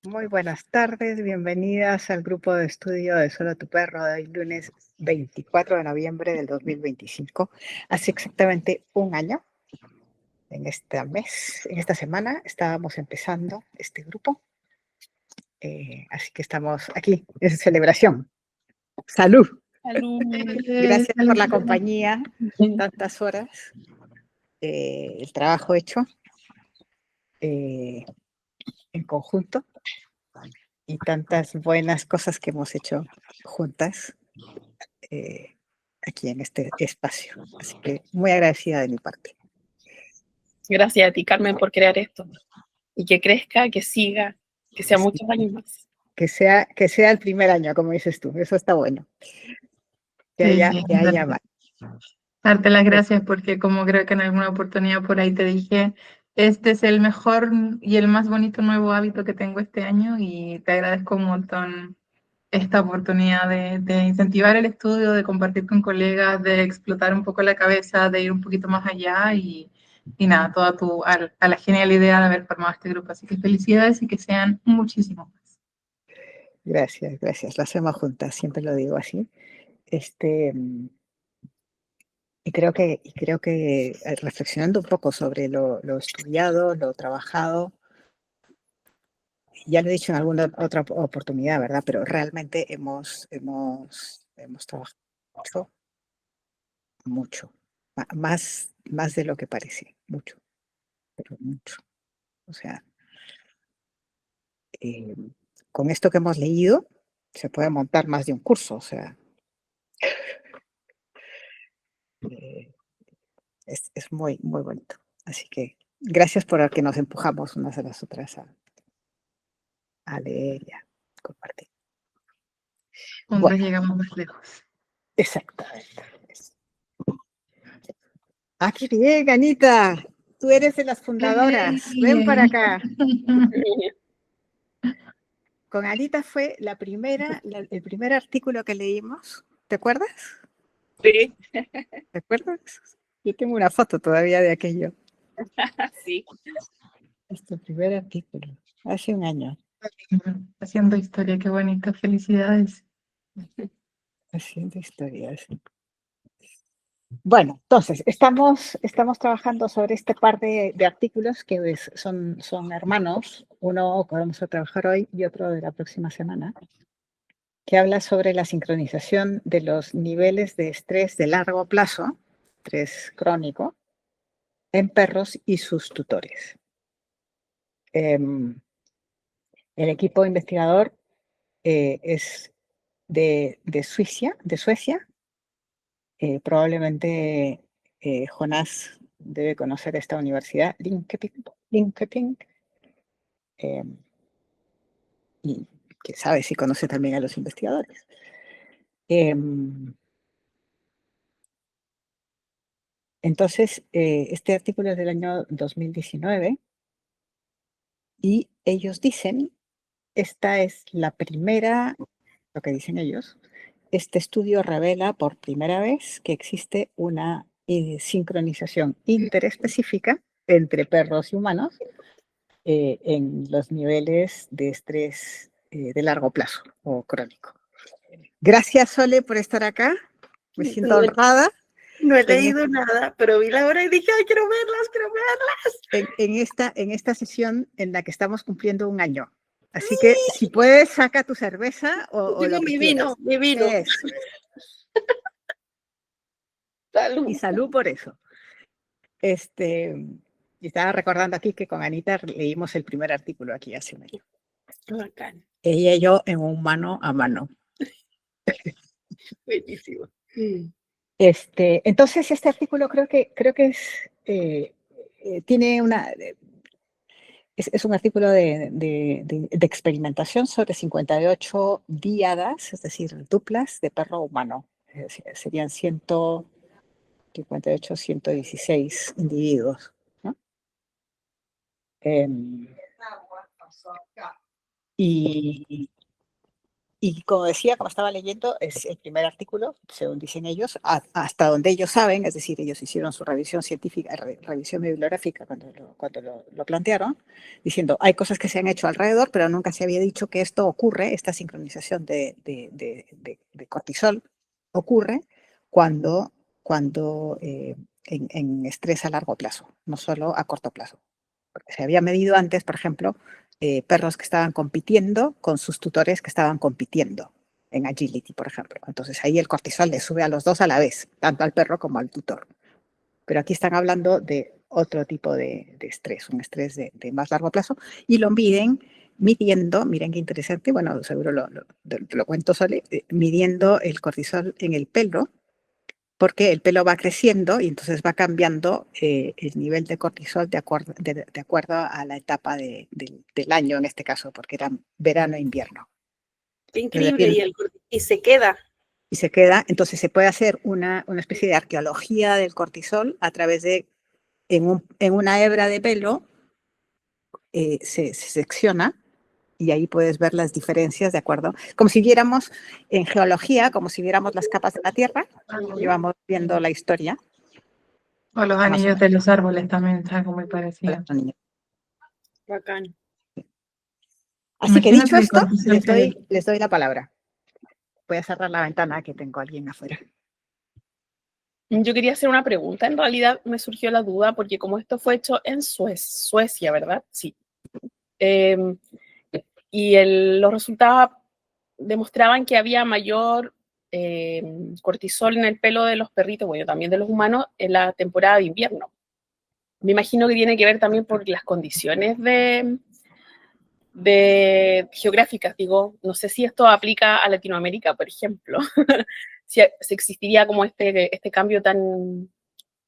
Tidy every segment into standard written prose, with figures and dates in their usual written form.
Muy buenas tardes, bienvenidas al grupo de estudio de Solo tu Perro de hoy, lunes 24 de noviembre del 2025. Hace exactamente un año, en este mes, en esta semana, estábamos empezando este grupo. Así que estamos aquí, es celebración. ¡Salud! Salud. Gracias por la compañía, tantas horas, el trabajo hecho en conjunto y tantas buenas cosas que hemos hecho juntas aquí en este espacio. Así que muy agradecida de mi parte. Gracias a ti, Carmen, por crear esto. Y que crezca, que siga, que sea muchos años más. Que sea el primer año, como dices tú. Eso está bueno. Que haya más. Darte las gracias porque como creo que en alguna oportunidad por ahí te dije, este es el mejor y el más bonito nuevo hábito que tengo este año y te agradezco un montón esta oportunidad de incentivar el estudio, de compartir con colegas, de explotar un poco la cabeza, de ir un poquito más allá y nada, a la genial idea de haber formado este grupo. Así que felicidades y que sean muchísimos más. Gracias, gracias. Lo hacemos juntas, siempre lo digo así. Y creo que reflexionando un poco sobre lo estudiado, lo trabajado, ya lo he dicho en alguna otra oportunidad, ¿verdad? Pero realmente hemos trabajado mucho, más de lo que parece, mucho, pero mucho. O sea, con esto que hemos leído, se puede montar más de un curso, o sea, es muy, muy bonito. Así que gracias por que nos empujamos unas a las otras a leer y a compartir. Juntos llegamos más lejos. Exactamente. ¡Ah, qué bien, Anita! Tú eres de las fundadoras. Ven para acá. Con Anita fue el primer artículo que leímos. ¿Te acuerdas? Sí. ¿Te acuerdas? Yo tengo una foto todavía de aquello. Sí. Es el primer artículo, hace un año. Haciendo historia, qué bonito, felicidades. Haciendo historia, sí. Bueno, entonces, estamos trabajando sobre este par de artículos que son hermanos. Uno que vamos a trabajar hoy y otro de la próxima semana, que habla sobre la sincronización de los niveles de estrés de largo plazo, estrés crónico, en perros y sus tutores. El equipo investigador es de Suecia. Probablemente Jonás debe conocer esta universidad, Linköping, y que sabe si conoce también a los investigadores. Entonces, este artículo es del año 2019 y ellos dicen, esta es la primera, lo que dicen ellos, este estudio revela por primera vez que existe una sincronización interespecífica entre perros y humanos en los niveles de estrés de largo plazo o crónico. Gracias, Sole, por estar acá. Me siento honrada. No he leído nada, pero vi la hora y dije, ¡ay, quiero verlas! En esta sesión en la que estamos cumpliendo un año. Así que, si puedes, saca tu cerveza o lo que mi quieras. vino. Eso. Salud. Y salud por eso. Y estaba recordando aquí que con Anita leímos el primer artículo aquí hace un año. Bacán. Ella y yo en un mano a mano. Buenísimo. Entonces, este artículo creo que tiene es un artículo de experimentación sobre 58 díadas, es decir, duplas de perro humano. Serían 158, 116 individuos, ¿no? Y Y como decía, como estaba leyendo, es el primer artículo, según dicen ellos, hasta donde ellos saben, es decir, ellos hicieron su revisión científica, revisión bibliográfica cuando lo plantearon, diciendo, hay cosas que se han hecho alrededor, pero nunca se había dicho que esto ocurre, esta sincronización de cortisol ocurre cuando en estrés a largo plazo, no solo a corto plazo. Porque se había medido antes, por ejemplo, perros que estaban compitiendo con sus tutores que estaban compitiendo en agility, por ejemplo. Entonces ahí el cortisol le sube a los dos a la vez, tanto al perro como al tutor. Pero aquí están hablando de otro tipo de estrés, un estrés de más largo plazo, y lo miden midiendo, miren qué interesante, bueno, seguro lo cuento Sole, midiendo el cortisol en el pelo, porque el pelo va creciendo y entonces va cambiando el nivel de cortisol de acuerdo a la etapa del año, en este caso, porque era verano e invierno. Qué increíble, y se queda. Y se queda, entonces se puede hacer una especie de arqueología del cortisol a través de, en una hebra de pelo, se secciona y ahí puedes ver las diferencias, ¿de acuerdo? Como si viéramos en geología, como si viéramos las capas de la Tierra, y vamos viendo la historia. O los anillos de los árboles también, está muy parecido. Bacán. Así que dicho esto, les doy la palabra. Voy a cerrar la ventana que tengo a alguien afuera. Yo quería hacer una pregunta, en realidad me surgió la duda, porque como esto fue hecho en Suecia, ¿verdad? Sí. Y los resultados demostraban que había mayor cortisol en el pelo de los perritos, bueno, también de los humanos, en la temporada de invierno. Me imagino que tiene que ver también por las condiciones geográficas, digo, no sé si esto aplica a Latinoamérica, por ejemplo, si existiría como este cambio tan,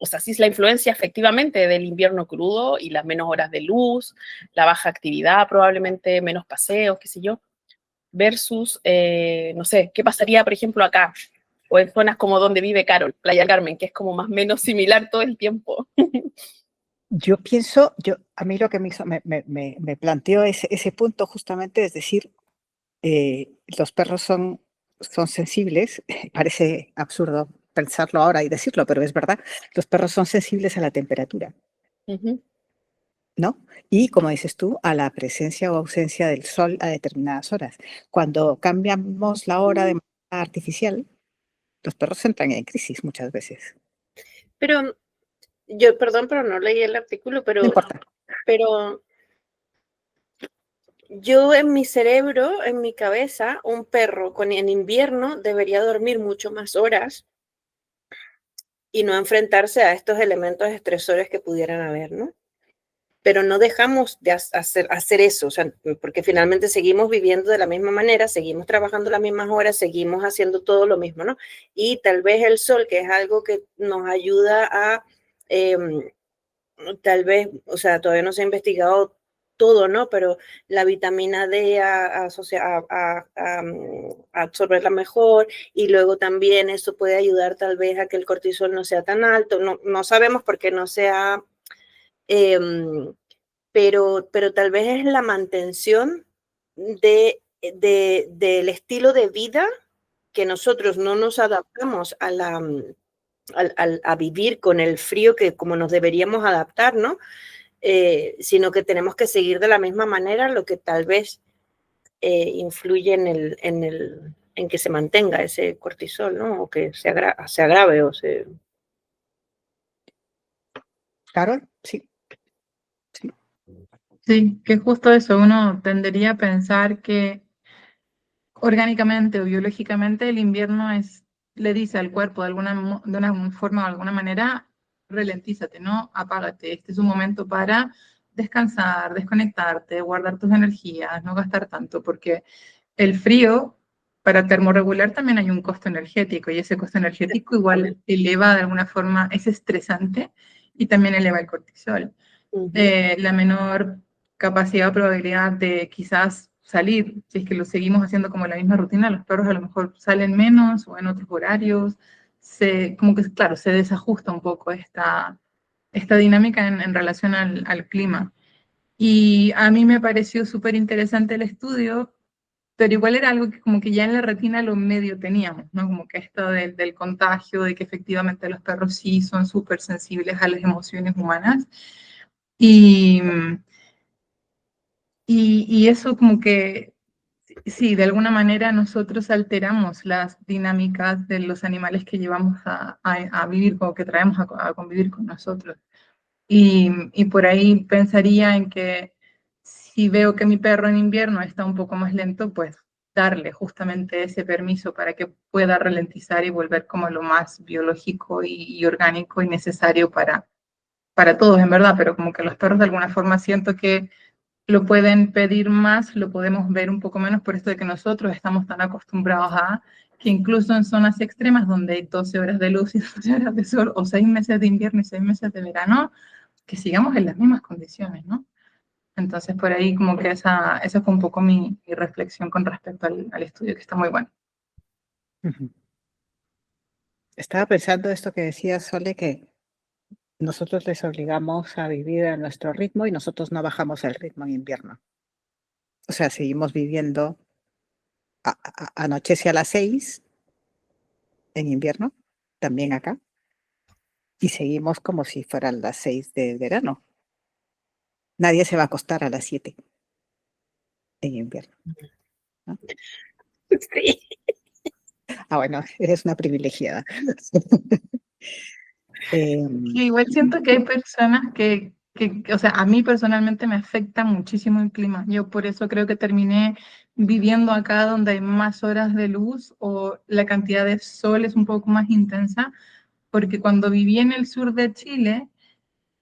o sea, si es la influencia efectivamente del invierno crudo y las menos horas de luz, la baja actividad, probablemente menos paseos, qué sé yo, versus, no sé, ¿qué pasaría, por ejemplo, acá? O en zonas como donde vive Carol, Playa Carmen, que es como más o menos similar todo el tiempo. Yo pienso, a mí lo que me planteó ese punto justamente, es decir, los perros son sensibles, parece absurdo pensarlo ahora y decirlo, pero es verdad, los perros son sensibles a la temperatura, ¿no? Y como dices tú, a la presencia o ausencia del sol a determinadas horas. Cuando cambiamos la hora de manera artificial, los perros entran en crisis muchas veces. Pero yo, perdón, pero no leí el artículo, pero, No importa. Pero yo en mi cerebro, en mi cabeza, un perro en invierno debería dormir mucho más horas y no enfrentarse a estos elementos estresores que pudieran haber, ¿no? Pero no dejamos de hacer eso, o sea, porque finalmente seguimos viviendo de la misma manera, seguimos trabajando las mismas horas, seguimos haciendo todo lo mismo, ¿no? Y tal vez el sol, que es algo que nos ayuda a, tal vez, o sea, todavía no se ha investigado todo, ¿no? Pero la vitamina D a absorberla mejor, y luego también eso puede ayudar tal vez a que el cortisol no sea tan alto, no sabemos por qué no sea... pero tal vez es la mantención del estilo de vida que nosotros no nos adaptamos a vivir con el frío que como nos deberíamos adaptar, ¿no? Sino que tenemos que seguir de la misma manera, lo que tal vez influye en que se mantenga ese cortisol, ¿no? O que se agrave o se... Carol, sí. Sí, que justo eso, uno tendería a pensar que orgánicamente o biológicamente el invierno le dice al cuerpo de una forma o de alguna manera, ralentízate, ¿no? Apágate, este es un momento para descansar, desconectarte, guardar tus energías, no gastar tanto, porque el frío, para termorregular también hay un costo energético, y ese costo energético igual eleva de alguna forma, es estresante y también eleva el cortisol. La menor capacidad o probabilidad de quizás salir, si es que lo seguimos haciendo como la misma rutina, los perros a lo mejor salen menos o en otros horarios, como que, claro, se desajusta un poco esta dinámica en relación al clima. Y a mí me pareció súper interesante el estudio pero igual era algo que como que ya en la retina lo medio teníamos, ¿no? Como que esto del contagio, de que efectivamente los perros sí son súper sensibles a las emociones humanas. Y eso como que, sí, de alguna manera nosotros alteramos las dinámicas de los animales que llevamos a vivir o que traemos a convivir con nosotros. Y por ahí pensaría en que si veo que mi perro en invierno está un poco más lento, pues darle justamente ese permiso para que pueda ralentizar y volver como lo más biológico y orgánico y necesario para todos, en verdad, pero como que los perros de alguna forma siento que lo pueden pedir más, lo podemos ver un poco menos por esto de que nosotros estamos tan acostumbrados a que incluso en zonas extremas donde hay 12 horas de luz y 12 horas de sol, o 6 meses de invierno y 6 meses de verano, que sigamos en las mismas condiciones, ¿no? Entonces, por ahí como que esa fue un poco mi reflexión con respecto al estudio, que está muy bueno. Ujú. Estaba pensando esto que decía Sole, que nosotros les obligamos a vivir a nuestro ritmo y nosotros no bajamos el ritmo en invierno. O sea, seguimos viviendo, anochece a las 6 en invierno, también acá, y seguimos como si fueran las 6 de verano. Nadie se va a acostar a las 7 en invierno. ¿No? Sí. Ah, bueno, eres una privilegiada. Y igual siento que hay personas o sea, a mí personalmente me afecta muchísimo el clima. Yo por eso creo que terminé viviendo acá donde hay más horas de luz o la cantidad de sol es un poco más intensa, porque cuando viví en el sur de Chile,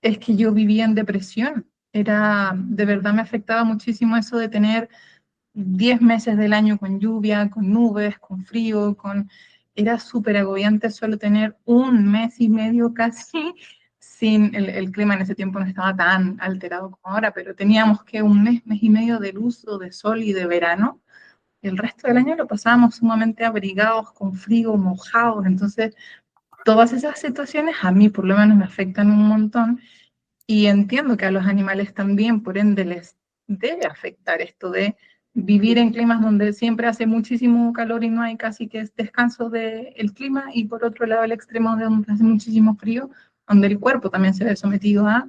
es que yo vivía en depresión. De verdad me afectaba muchísimo eso de tener 10 meses del año con lluvia, con nubes, con frío, era súper agobiante solo tener un mes y medio casi sin el clima en ese tiempo no estaba tan alterado como ahora, pero teníamos que un mes, mes y medio de luz o de sol y de verano. Y el resto del año lo pasábamos sumamente abrigados, con frío, mojados. Entonces, todas esas situaciones a mí por lo menos me afectan un montón y entiendo que a los animales también, por ende, les debe afectar esto de vivir en climas donde siempre hace muchísimo calor y no hay casi que descanso del clima, y por otro lado el extremo de donde hace muchísimo frío, donde el cuerpo también se ve sometido a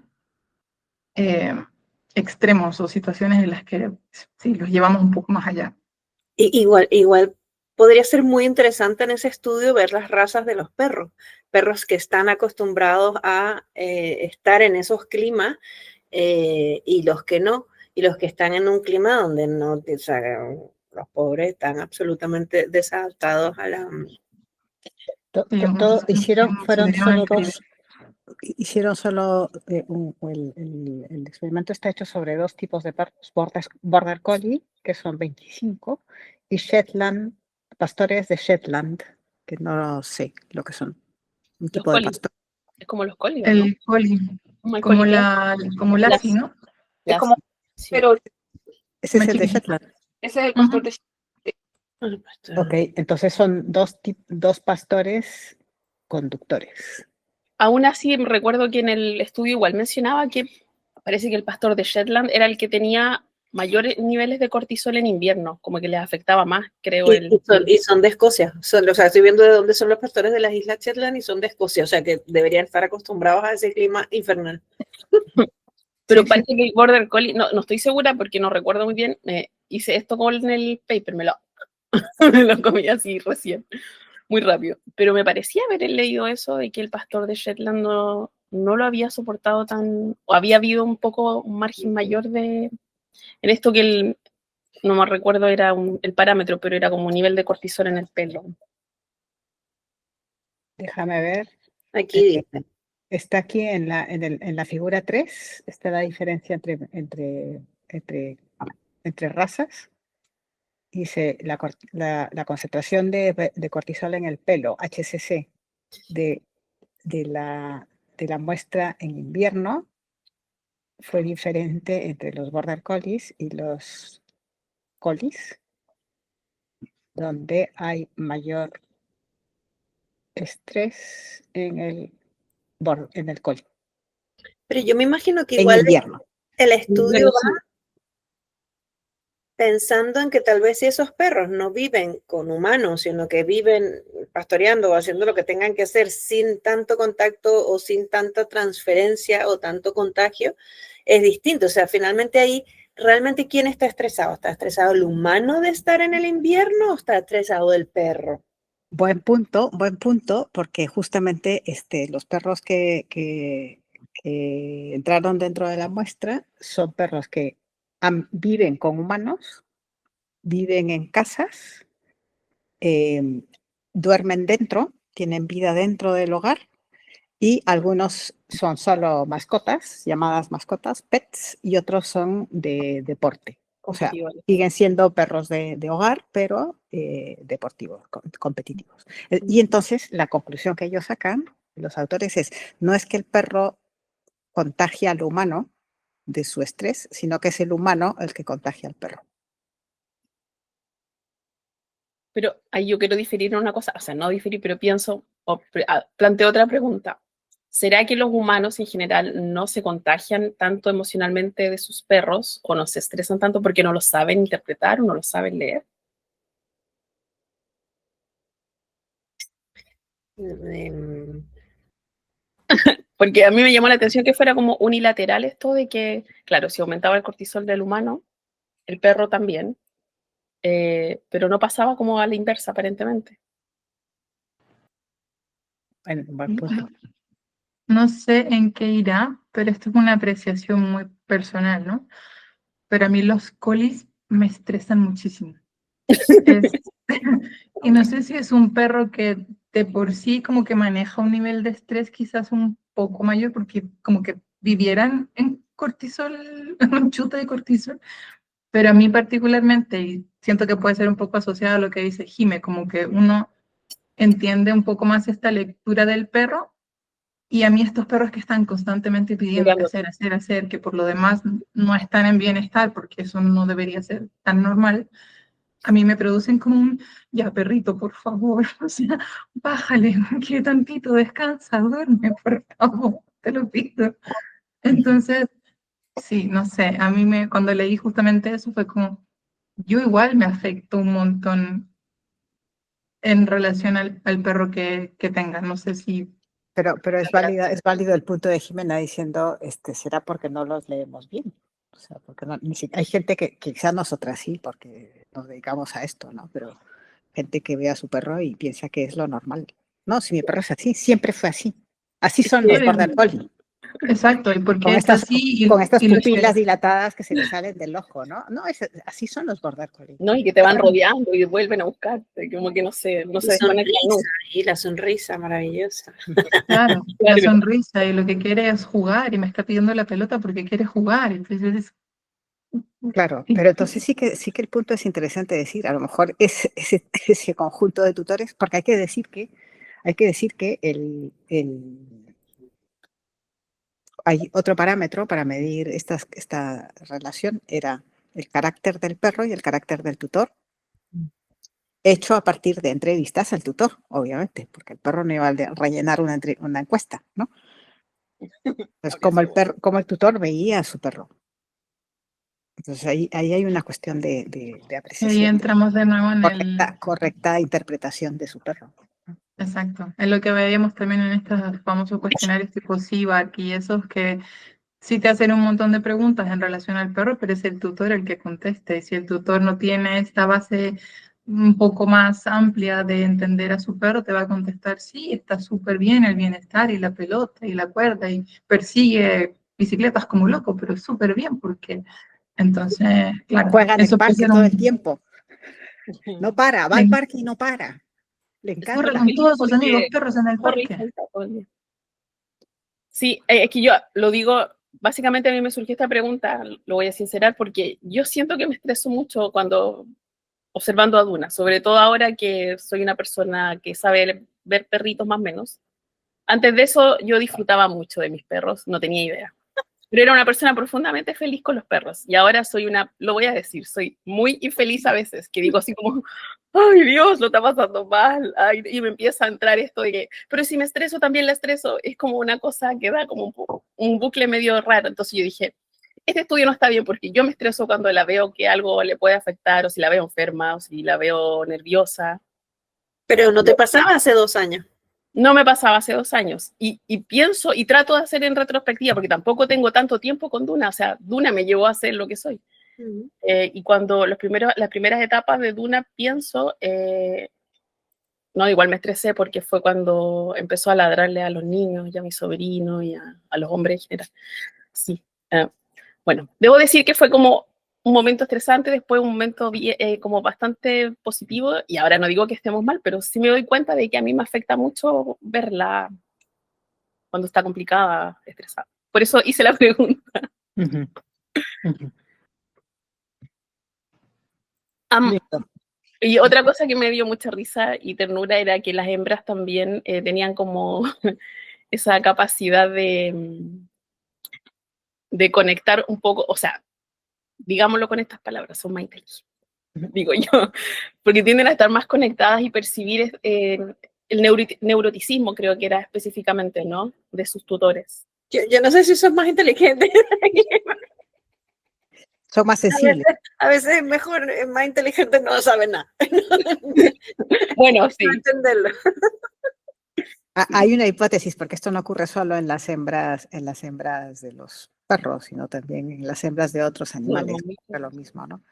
extremos o situaciones en las que sí, los llevamos un poco más allá. Igual podría ser muy interesante en ese estudio ver las razas de los perros que están acostumbrados a estar en esos climas y los que no, y los que están en un clima donde no, o sea, los pobres están absolutamente desadaptados a la... Fueron solo dos. Hicieron solo el experimento está hecho sobre dos tipos de perros, Border Collie, que son 25, y Shetland, pastores de Shetland, que no sé lo que son. Un Los tipo de colis. pastor. Es como los colis, ¿no? El coli, Como el como coli, como Lassie, ¿no? es como, Sí. pero Ese es Más el de chiquitito. Shetland. Ese es el pastor de Ok, entonces son dos pastores conductores. aún así recuerdo que en el estudio igual mencionaba que parece que el pastor de Shetland era el que tenía mayores niveles de cortisol en invierno, como que les afectaba más, creo. Y son de Escocia. O sea, estoy viendo de dónde son los pastores de las Islas Shetland y son de Escocia. O sea, que deberían estar acostumbrados a ese clima infernal. Pero Sí, parece que el Border Collie, no estoy segura porque no recuerdo muy bien, hice esto con el paper, me lo comí así recién, muy rápido. Pero me parecía haber leído eso de que el pastor de Shetland no lo había soportado o había habido un margen mayor en esto que no me recuerdo era el parámetro, pero era como un nivel de cortisol en el pelo. Déjame ver. Aquí dice. Está aquí en la figura 3, está la diferencia entre razas. Dice la concentración de cortisol en el pelo, HCC, de la muestra en invierno fue diferente entre los Border Collies y los Collies, donde hay mayor estrés en el Collie. Pero yo me imagino que En igual invierno. el estudio va pensando en que tal vez si esos perros no viven con humanos, sino que viven pastoreando o haciendo lo que tengan que hacer sin tanto contacto o sin tanta transferencia o tanto contagio, es distinto. O sea, finalmente ahí, ¿realmente quién está estresado? ¿Está estresado el humano de estar en el invierno o está estresado el perro? Buen punto, porque justamente los perros que entraron dentro de la muestra son perros que viven con humanos, viven en casas, duermen dentro, tienen vida dentro del hogar y algunos son solo mascotas, llamadas mascotas, pets, y otros son de deporte. O sea, Competitivos. siguen siendo perros de hogar, pero deportivos, competitivos. Y entonces la conclusión que ellos sacan, los autores, es no es que el perro contagia al humano de su estrés, sino que es el humano el que contagia al perro. Pero ahí yo quiero diferir en una cosa, o sea, no diferir, pero pienso, planteo otra pregunta. ¿Será que los humanos en general no se contagian tanto emocionalmente de sus perros o no se estresan tanto porque no lo saben interpretar o no lo saben leer? Em, Porque a mí me llamó la atención que fuera como unilateral esto de que, claro, si aumentaba el cortisol del humano, el perro también, pero no pasaba como a la inversa aparentemente. Bueno, buen punto. No sé en qué irá, pero esto es una apreciación muy personal, ¿no? Pero a mí los colis me estresan muchísimo. Y no sé si es un perro que de por sí como que maneja un nivel de estrés quizás un poco mayor, porque como que vivieran en cortisol, en un chute de cortisol, pero a mí particularmente, y siento que puede ser un poco asociado a lo que dice Jime, como que uno entiende un poco más esta lectura del perro. Y a mí estos perros que están constantemente pidiendo hacer, que por lo demás no están en bienestar, porque eso no debería ser tan normal, a mí me producen como un, ya perrito, por favor, o sea, bájale, que tantito, descansa, duerme, por favor, te lo pido. Entonces, sí, no sé, a mí cuando leí justamente eso fue como, yo igual me afecto un montón en relación al perro que tenga, no sé si... Pero es válido el punto de Jimena diciendo, será porque no los leemos bien. O sea, porque hay gente que quizás nosotras sí, porque nos dedicamos a esto, ¿no? Pero gente que ve a su perro y piensa que es lo normal. No, si mi perro es así, siempre fue así. Así son los border collie, Exacto, y porque es así con estas y lo pupilas dilatadas que se le salen del ojo, ¿no? No, así son los border collie. ¿No? Y que te van rodeando y vuelven a buscarte, como que no se desconectan nunca. Y la sonrisa maravillosa. Claro, la sonrisa y lo que quiere es jugar y me está pidiendo la pelota porque quiere jugar. Entonces, Claro, pero entonces sí que el punto es interesante decir, a lo mejor ese conjunto de tutores, porque hay que decir que hay otro parámetro para medir esta relación, era el carácter del perro y el carácter del tutor, hecho a partir de entrevistas al tutor, obviamente, porque el perro no iba a rellenar una encuesta, ¿no? Es como el tutor veía a su perro. Entonces ahí hay una cuestión de apreciación. ahí entramos de nuevo en correcta interpretación de su perro. Exacto, es lo que veíamos también en estos famosos cuestionarios tipo CIVAC y esos que sí te hacen un montón de preguntas en relación al perro, pero es el tutor el que contesta. Y si el tutor no tiene esta base un poco más amplia de entender a su perro, te va a contestar, sí, está súper bien el bienestar y la pelota y la cuerda y persigue bicicletas como loco, pero súper bien porque entonces, claro, juega en el eso puede parque ser todo el tiempo. No para, va al parque y no para. Le encanta. Corre con todos sus amigos perros en el parque. Sí, es que yo lo digo, básicamente a mí me surgió esta pregunta, lo voy a sincerar, porque yo siento que me estreso mucho cuando observando a Duna, sobre todo ahora que soy una persona que sabe ver perritos más o menos. Antes de eso yo disfrutaba mucho de mis perros, no tenía idea. Pero era una persona profundamente feliz con los perros. Y ahora lo voy a decir, soy muy infeliz a veces, que digo así como, ay Dios, lo está pasando mal. Ay, y me empieza a entrar esto de que, pero si me estreso, también la estreso. Es como una cosa que da como un bucle medio raro. Entonces yo dije, este estudio no está bien porque yo me estreso cuando la veo que algo le puede afectar, o si la veo enferma, o si la veo nerviosa. Pero no te pasaba hace 2 años. No me pasaba hace 2 años. Y pienso y trato de hacer en retrospectiva, porque tampoco tengo tanto tiempo con Duna. O sea, Duna me llevó a ser lo que soy. Y cuando las primeras etapas de Duna pienso, no, igual me estresé porque fue cuando empezó a ladrarle a los niños y a mi sobrino y a los hombres en general. Sí. Bueno, debo decir que fue como un momento estresante, después un momento como bastante positivo, y ahora no digo que estemos mal, pero sí me doy cuenta de que a mí me afecta mucho verla cuando está complicada, estresada. Por eso hice la pregunta. Ujú, ujú. Listo. Y otra cosa que me dio mucha risa y ternura era que las hembras también tenían como esa capacidad de conectar un poco, o sea, digámoslo con estas palabras, son más inteligentes, digo yo, porque tienden a estar más conectadas y percibir el neuroticismo, creo que era específicamente, ¿no? De sus tutores. Yo no sé si sos más inteligente. Son más sensibles. A veces es mejor, es más inteligente no sabe nada. Bueno, sí. No entenderlo. Hay una hipótesis, porque esto no ocurre solo en las hembras de los perros, sino también en las hembras de otros animales, es lo mismo, ¿no?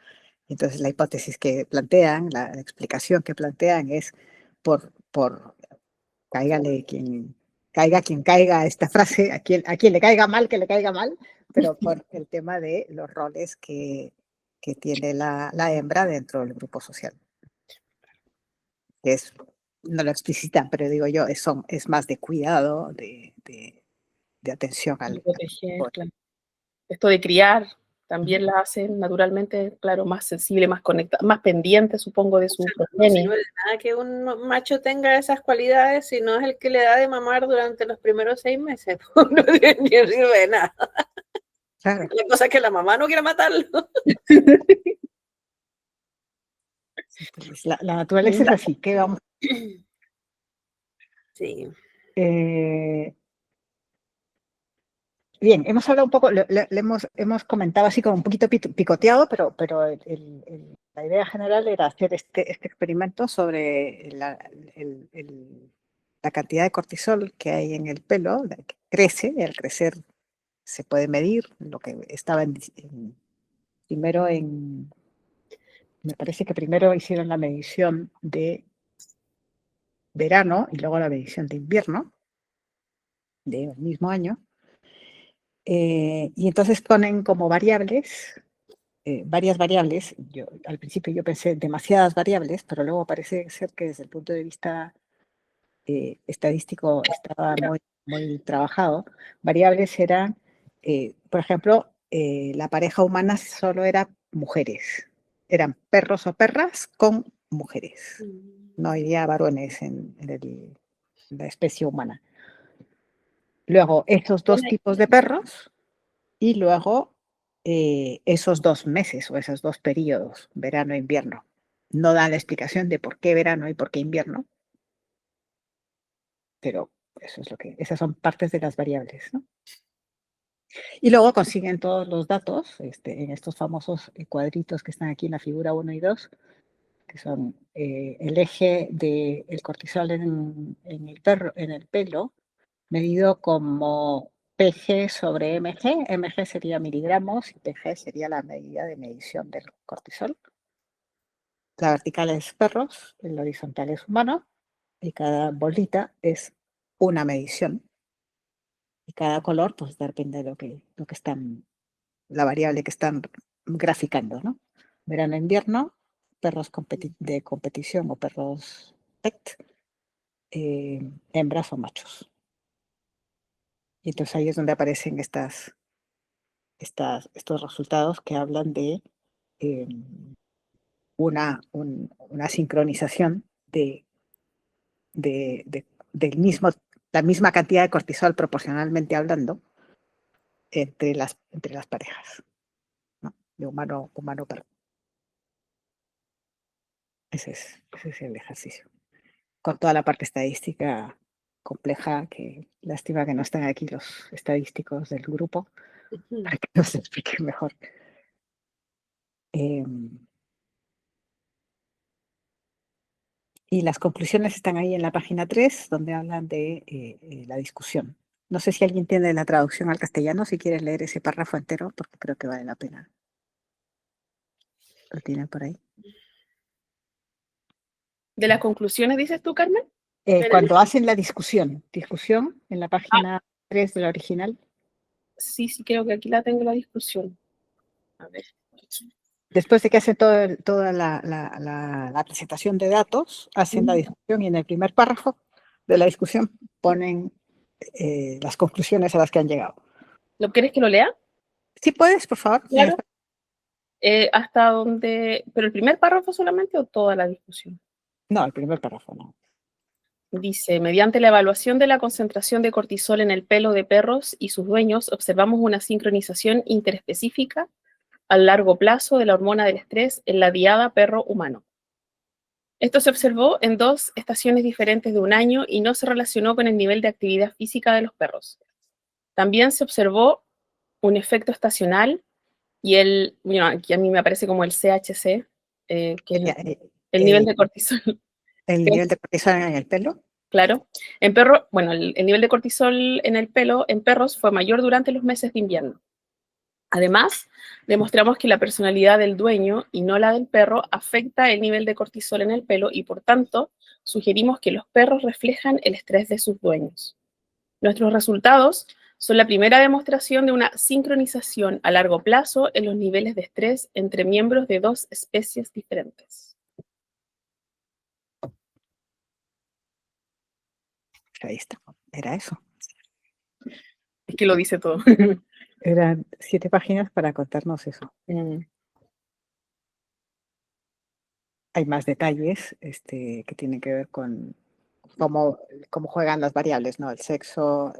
Entonces la hipótesis que plantean, la explicación que plantean es por cáigale quien caiga esta frase, a quien le caiga mal, que le caiga mal, pero por el tema de los roles que tiene la hembra dentro del grupo social. Es, no lo explicitan, pero digo yo, es más de cuidado, de atención al proteger, claro. Esto de criar también la hacen naturalmente, claro, más sensible, más conectada, más pendiente, supongo, de su progenie. No sirve de nada que un macho tenga esas cualidades si no es el que le da de mamar durante los primeros 6 meses. No sirve de nada. Claro. La cosa es que la mamá no quiere matarlo. Pues la naturaleza es así. ¿Qué vamos? Sí. Bien, hemos hablado un poco, hemos comentado así como un poquito picoteado, pero la idea general era hacer este experimento sobre la cantidad de cortisol que hay en el pelo, que crece, y al crecer se puede medir, lo que estaba me parece que primero hicieron la medición de verano y luego la medición de invierno del mismo año. Y entonces ponen como variables, varias variables. Al principio yo pensé demasiadas variables, pero luego parece ser que desde el punto de vista estadístico estaba muy trabajado. Variables eran, por ejemplo, la pareja humana solo era mujeres. Eran perros o perras con mujeres. No había varones en la especie humana. Luego, esos 2 tipos de perros y luego esos 2 meses o esos 2 periodos, verano e invierno. No dan la explicación de por qué verano y por qué invierno, pero eso es esas son partes de las variables, ¿no? Y luego consiguen todos los datos en estos famosos cuadritos que están aquí en la figura 1 y 2, que son el eje del cortisol en el pelo, medido como PG sobre MG. MG sería miligramos y PG sería la medida de medición del cortisol. La vertical es perros, el horizontal es humano, y cada bolita es una medición. Y cada color, pues depende de lo que están, la variable que están graficando, ¿no? Verano, invierno, perros de competición o perros PET, hembras o machos. Y entonces ahí es donde aparecen estos resultados que hablan de una sincronización la misma cantidad de cortisol proporcionalmente hablando entre las parejas, ¿no? De humano perro. Ese es el ejercicio. Con toda la parte estadística compleja, que lástima que no están aquí los estadísticos del grupo, Ujú. para que nos explique mejor. Y las conclusiones están ahí en la página 3, donde hablan de la discusión. No sé si alguien tiene la traducción al castellano, si quieres leer ese párrafo entero, porque creo que vale la pena. ¿Lo tienen por ahí? ¿De las conclusiones dices tú, Carmen? Cuando hacen la discusión en la Ah, página 3 de la original, sí, creo que aquí la tengo la discusión. A ver. después de que hacen toda la presentación de datos, hacen la discusión y en el primer párrafo de la discusión ponen las conclusiones a las que han llegado. ¿Lo quieres que lo lea? ¿Sí puedes, por favor? Claro. ¿Hasta donde? ¿Pero el primer párrafo solamente o toda la discusión? No, el primer párrafo no. Dice, mediante la evaluación de la concentración de cortisol en el pelo de perros y sus dueños, observamos una sincronización interespecífica a largo plazo de la hormona del estrés en la diada perro-humano. Esto se observó en 2 estaciones diferentes de un año y no se relacionó con el nivel de actividad física de los perros. También se observó un efecto estacional y aquí a mí me aparece como el CHC, que es el nivel de cortisol. El nivel de cortisol en el pelo. Claro. En perro, bueno, el nivel de cortisol en el pelo en perros fue mayor durante los meses de invierno. Además, demostramos que la personalidad del dueño y no la del perro afecta el nivel de cortisol en el pelo y, por tanto, sugerimos que los perros reflejan el estrés de sus dueños. Nuestros resultados son la primera demostración de una sincronización a largo plazo en los niveles de estrés entre miembros de 2 especies diferentes. Ahí está, era eso. Es que lo dice todo. Eran 7 páginas para contarnos eso. Hay más detalles que tienen que ver con cómo juegan las variables, ¿no? El sexo,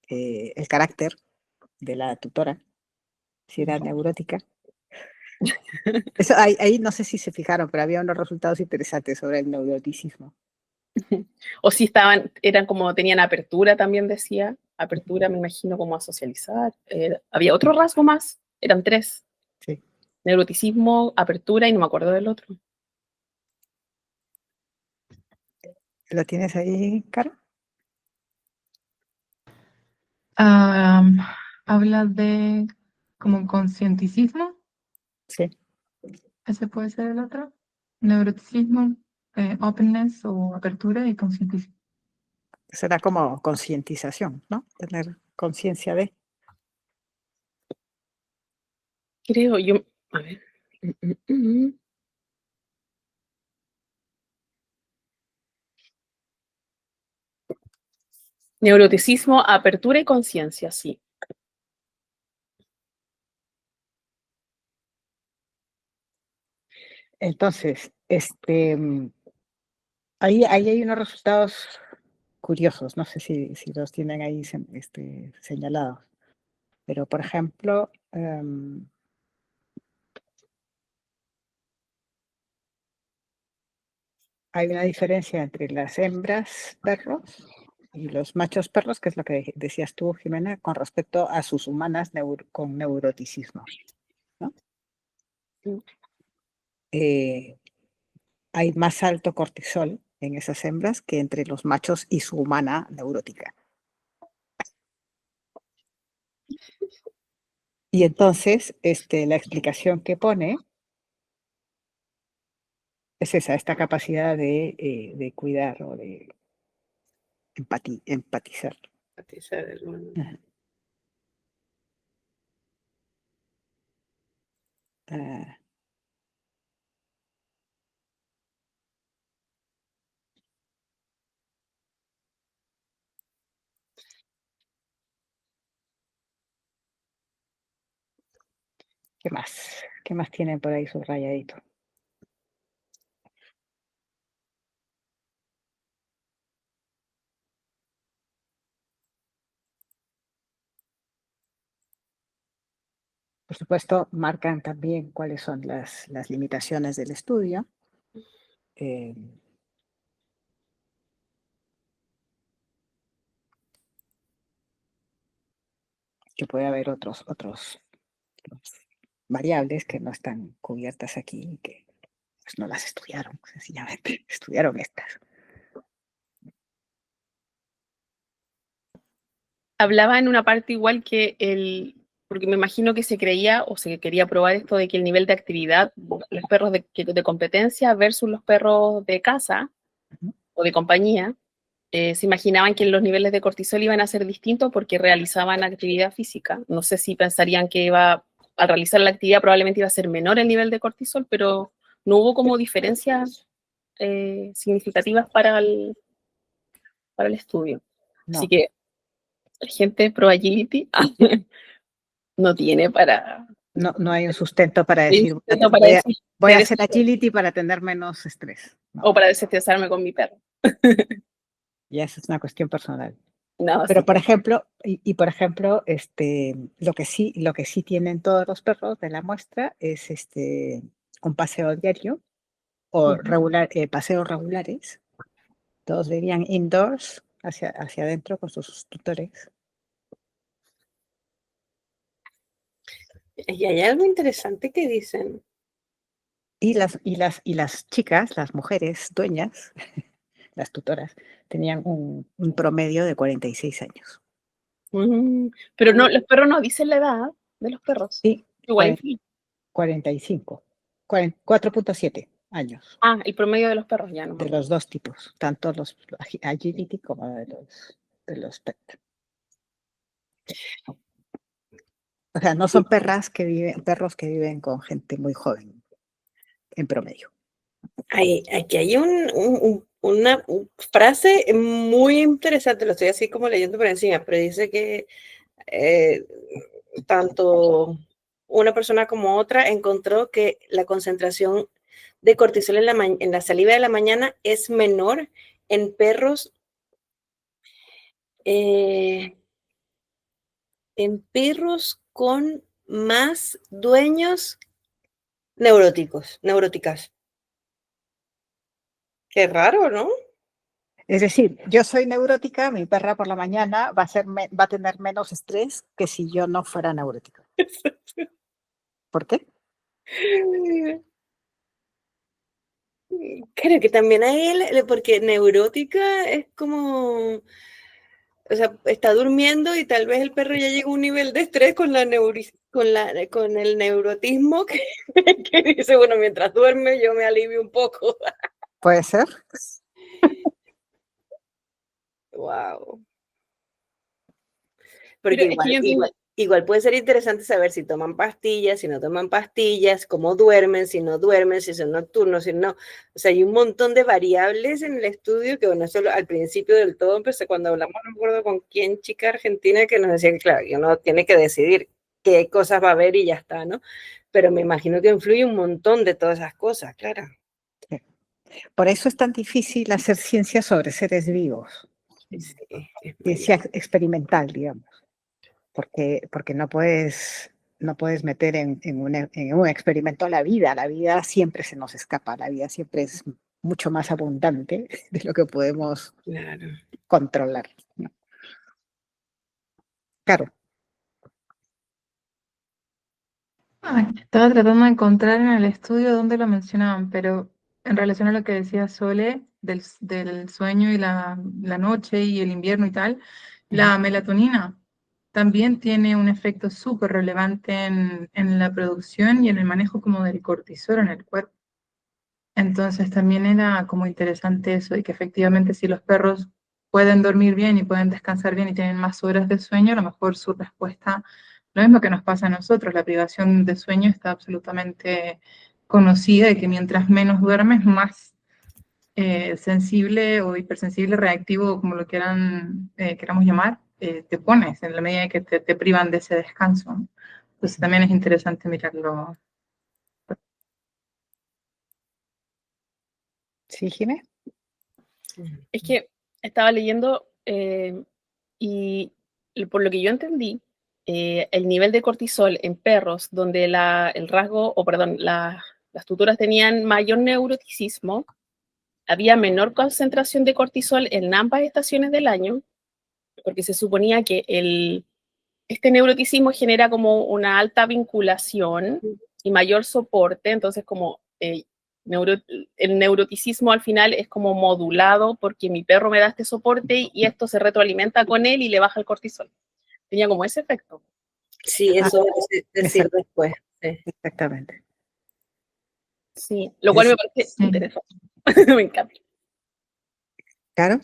el carácter de la tutora, si era neurótica. Eso, ahí no sé si se fijaron, pero había unos resultados interesantes sobre el neuroticismo. O si eran como, tenían apertura también decía, apertura me imagino como a socializar. Había otro rasgo más, eran 3. Sí. Neuroticismo, apertura y no me acuerdo del otro. ¿Lo tienes ahí, Caro? Habla de como concienticismo, Sí. ese puede ser el otro. Neuroticismo, openness o apertura y concienticismo. Será como concientización, ¿no? Tener conciencia de. Creo yo, a ver. Neuroticismo, apertura y conciencia, sí. Entonces, ahí hay unos resultados curiosos, no sé si los tienen ahí señalados, pero por ejemplo, hay una diferencia entre las hembras perros y los machos perros, que es lo que decías tú, Jimena, con respecto a sus humanas con neuroticismo, ¿no? Hay más alto cortisol en esas hembras que entre los machos y su humana neurótica. Y entonces, la explicación que pone es esta capacidad de cuidar o de empatizar. Ajá. ¿Qué más? ¿Qué más tienen por ahí subrayadito? Por supuesto, marcan también cuáles son las limitaciones del estudio. que puede haber otros variables que no están cubiertas aquí y que pues, no las estudiaron, sencillamente, estudiaron estas. Hablaba en una parte igual que porque me imagino que se creía o se quería probar esto de que el nivel de actividad, los perros de competencia versus los perros de casa Ujú. o de compañía, se imaginaban que los niveles de cortisol iban a ser distintos porque realizaban actividad física. No sé si pensarían que al realizar la actividad probablemente iba a ser menor el nivel de cortisol, pero no hubo como diferencias significativas para el estudio. No, Así que, gente pro agility no tiene para no hay un sustento para decir, decir voy a hacer agility para tener menos estrés. No, o para desestresarme con mi perro. ya eso es una cuestión personal. No, Pero sí. por ejemplo, por ejemplo, lo que sí tienen todos los perros de la muestra es un paseo diario o paseos regulares. Todos vivían indoors, hacia adentro con sus tutores. Y hay algo interesante que dicen. Y las chicas, las mujeres dueñas, las tutoras, tenían un promedio de 46 años. Pero no, los perros no dicen la edad de los perros. Sí, Igual influye. 45, 4.7 años, El promedio de los perros ya no. de los dos tipos, tanto los agility como de los pet. O sea, no son perros que viven con gente muy joven, en promedio. Aquí hay una frase muy interesante, lo estoy así como leyendo por encima, pero dice que tanto una persona como otra encontró que la concentración de cortisol en la saliva de la mañana es menor en perros con más dueños neuróticas. Qué raro, ¿no? Es decir, yo soy neurótica, mi perra por la mañana va a tener menos estrés que si yo no fuera neurótica. ¿Por qué? Creo que también a él, porque neurótica es como, o sea, está durmiendo y tal vez el perro ya llega a un nivel de estrés con el neurotismo que dice, bueno, mientras duerme yo me alivio un poco. Puede ser. Wow. Porque Pero igual puede ser interesante saber si toman pastillas, si no toman pastillas, cómo duermen, si no duermen, si son nocturnos, si no. O sea, hay un montón de variables en el estudio que, bueno, solo al principio del todo empecé cuando hablamos, no me acuerdo con quién, chica argentina, que nos decía que, claro, que uno tiene que decidir qué cosas va a ver y ya está, ¿no? Pero me imagino que influye un montón de todas esas cosas, claro. Sí. Por eso es tan difícil hacer ciencia sobre seres vivos. Sí, Ciencia experimental, digamos. Porque no puedes meter en un experimento la vida siempre se nos escapa, la vida siempre es mucho más abundante de lo que podemos controlar, ¿no? Claro. Estaba tratando de encontrar en el estudio dónde lo mencionaban, pero en relación a lo que decía Sole del sueño y la noche y el invierno y tal, la melatonina también tiene un efecto súper relevante en la producción y en el manejo como del cortisol en el cuerpo. Entonces también era como interesante eso, y que efectivamente si los perros pueden dormir bien y pueden descansar bien y tienen más horas de sueño, a lo mejor su respuesta, lo mismo que nos pasa a nosotros, la privación de sueño está absolutamente conocida, de que mientras menos duermes, más sensible o hipersensible, reactivo, como lo queramos llamar, te pones en la medida que te privan de ese descanso, ¿no? Entonces también es interesante mirarlo. ¿Sí, Jimé? es que estaba leyendo y por lo que yo entendí, el nivel de cortisol en perros donde las tutoras tenían mayor neuroticismo, había menor concentración de cortisol en ambas estaciones del año, porque se suponía que este neuroticismo genera como una alta vinculación y mayor soporte, entonces como el neuroticismo al final es como modulado porque mi perro me da este soporte y esto se retroalimenta con él y le baja el cortisol. Tenía como ese efecto. Sí, eso decir después. Sí. Exactamente. Sí, lo cual me parece interesante. Me encanta. Claro.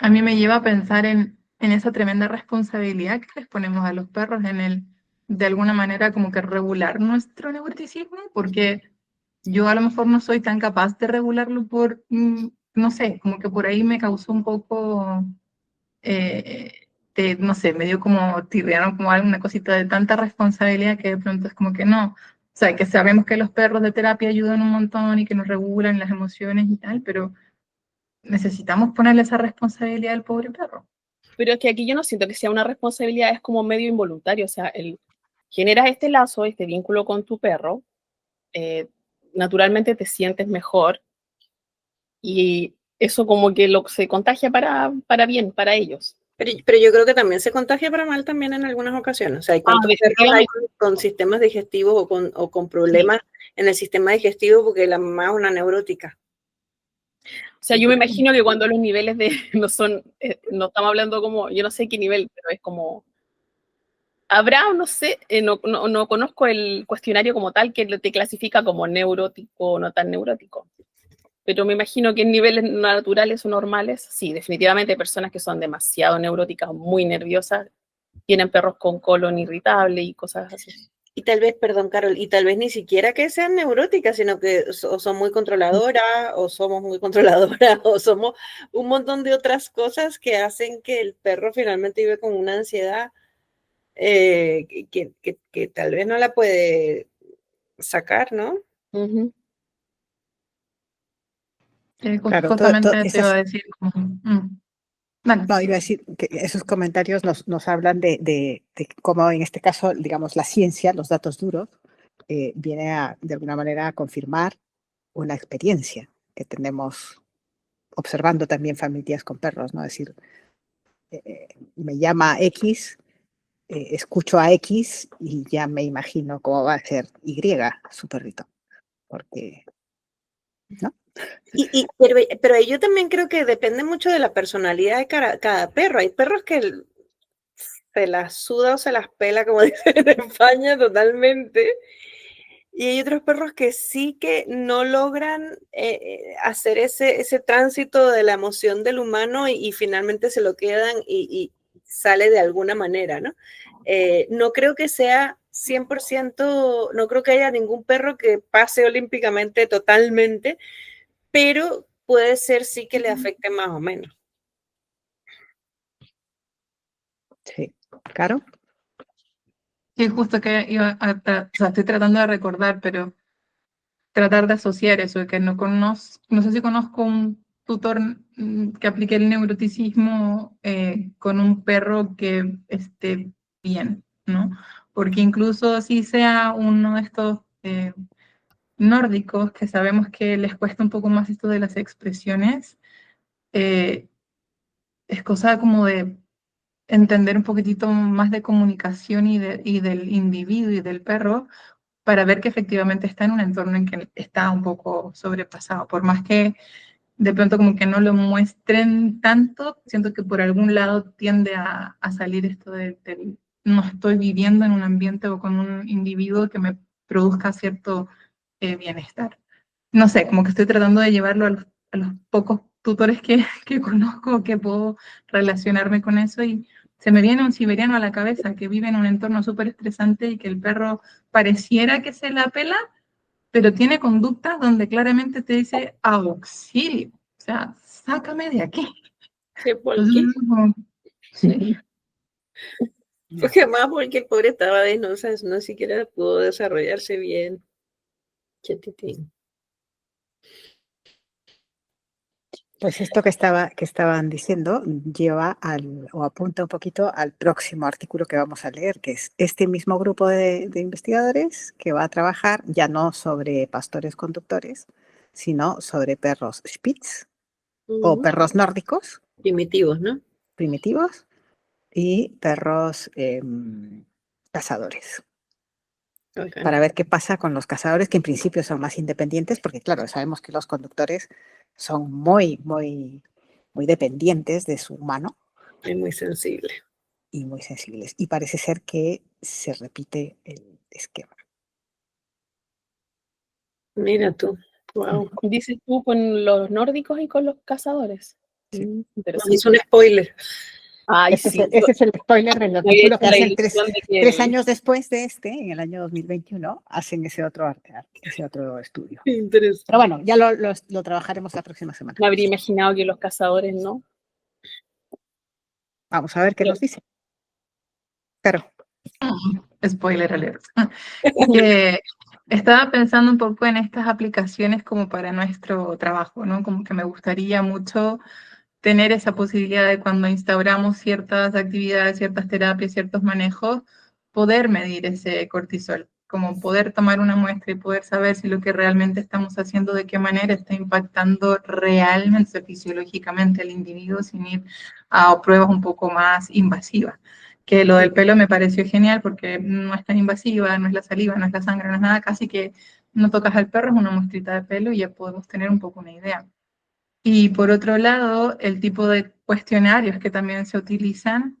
A mí me lleva a pensar en esa tremenda responsabilidad que les ponemos a los perros de alguna manera como que regular nuestro neuroticismo, porque yo a lo mejor no soy tan capaz de regularlo no sé, como que por ahí me causó un poco, no sé, me dio como tirriano, como alguna cosita de tanta responsabilidad que de pronto es como que no. O sea, que sabemos que los perros de terapia ayudan un montón y que nos regulan las emociones y tal, pero necesitamos ponerle esa responsabilidad al pobre perro. Pero es que aquí yo no siento que sea una responsabilidad, es como medio involuntario, o sea, generas este lazo, este vínculo con tu perro, naturalmente te sientes mejor y eso como que se contagia para bien, para ellos. Pero yo creo que también se contagia para mal también en algunas ocasiones. O sea, hay cuántos perros hay con sistemas digestivos o con problemas en el sistema digestivo porque la mamá es una neurótica. O sea, yo me imagino que cuando los niveles no estamos hablando como, yo no sé qué nivel, pero es como, habrá, no sé, no conozco el cuestionario como tal que te clasifica como neurótico o no tan neurótico. Pero me imagino que en niveles naturales o normales, sí, definitivamente hay personas que son demasiado neuróticas, muy nerviosas, tienen perros con colon irritable y cosas así. Y tal vez, perdón, Carol, y tal vez ni siquiera que sean neuróticas, sino que o son muy controladoras, o somos muy controladoras, o somos un montón de otras cosas que hacen que el perro finalmente vive con una ansiedad que tal vez no la puede sacar, ¿no? Uh-huh. Claro, justamente te iba a decir como... No, iba a decir que esos comentarios nos hablan de cómo en este caso, digamos, la ciencia, los datos duros, viene de alguna manera a confirmar una experiencia que tenemos observando también familias con perros, ¿no? Es decir, me llama X, escucho a X y ya me imagino cómo va a ser Y su perrito, porque, ¿no? Pero yo también creo que depende mucho de la personalidad de cada perro. Hay perros que se las suda o se las pela, como dicen en España, totalmente. Y hay otros perros que sí que no logran hacer ese tránsito de la emoción del humano y finalmente se lo quedan y sale de alguna manera, ¿no? No creo que sea 100%, no creo que haya ningún perro que pase olímpicamente totalmente, pero puede ser sí que le afecte más o menos. Sí, claro. Sí, justo que o sea, estoy tratando de recordar, pero tratar de asociar eso, de que no sé si conozco un tutor que aplique el neuroticismo con un perro que esté bien, ¿no? Porque incluso si sea uno de estos nórdicos, que sabemos que les cuesta un poco más esto de las expresiones, es cosa como de entender un poquitito más de comunicación y del individuo y del perro para ver que efectivamente está en un entorno en que está un poco sobrepasado. Por más que de pronto como que no lo muestren tanto, siento que por algún lado tiende a salir esto del no estoy viviendo en un ambiente o con un individuo que me produzca cierto bienestar. No sé, como que estoy tratando de llevarlo a los pocos tutores que conozco, que puedo relacionarme con eso y se me viene un siberiano a la cabeza que vive en un entorno súper estresante y que el perro pareciera que se la pela, pero tiene conductas donde claramente te dice auxilio, o sea, sácame de aquí. ¿Sí, por qué? Sí. Porque más porque el pobre estaba de no siquiera pudo desarrollarse bien. Chetitín. Pues esto que estaban diciendo lleva o apunta un poquito al próximo artículo que vamos a leer, que es este mismo grupo de investigadores que va a trabajar ya no sobre pastores conductores, sino sobre perros Spitz o perros nórdicos Primitivos, ¿no? primitivos, y perros cazadores, Ok. para ver qué pasa con los cazadores, que en principio son más independientes, porque claro, sabemos que los conductores son muy, muy, muy dependientes de su humano Es muy sensible. y muy sensibles. Y parece ser que se repite el esquema. Mira tú. Wow. Dices tú con los nórdicos y con los cazadores. Sí. Nos Interesante. hizo un spoiler. Ay, Ese, sí. ese es el spoiler del Me había artículo hecho que la hacen ilusión de que 3 años después de en el año 2021, hacen ese otro estudio. Interesante. Pero bueno, ya lo trabajaremos la próxima semana. me habría imaginado que los cazadores no. Vamos a ver qué Pero- nos dice. Claro. Spoiler alert. Que estaba pensando un poco en estas aplicaciones como para nuestro trabajo, ¿no? Como que me gustaría mucho tener esa posibilidad de cuando instauramos ciertas actividades, ciertas terapias, ciertos manejos, poder medir ese cortisol, como poder tomar una muestra y poder saber si lo que realmente estamos haciendo, de qué manera está impactando realmente fisiológicamente al individuo sin ir a pruebas un poco más invasivas. Que lo del pelo me pareció genial porque no es tan invasiva, no es la saliva, no es la sangre, no es nada, casi que no tocas al perro, es una muestrita de pelo y ya podemos tener un poco una idea. Y por otro lado, el tipo de cuestionarios que también se utilizan,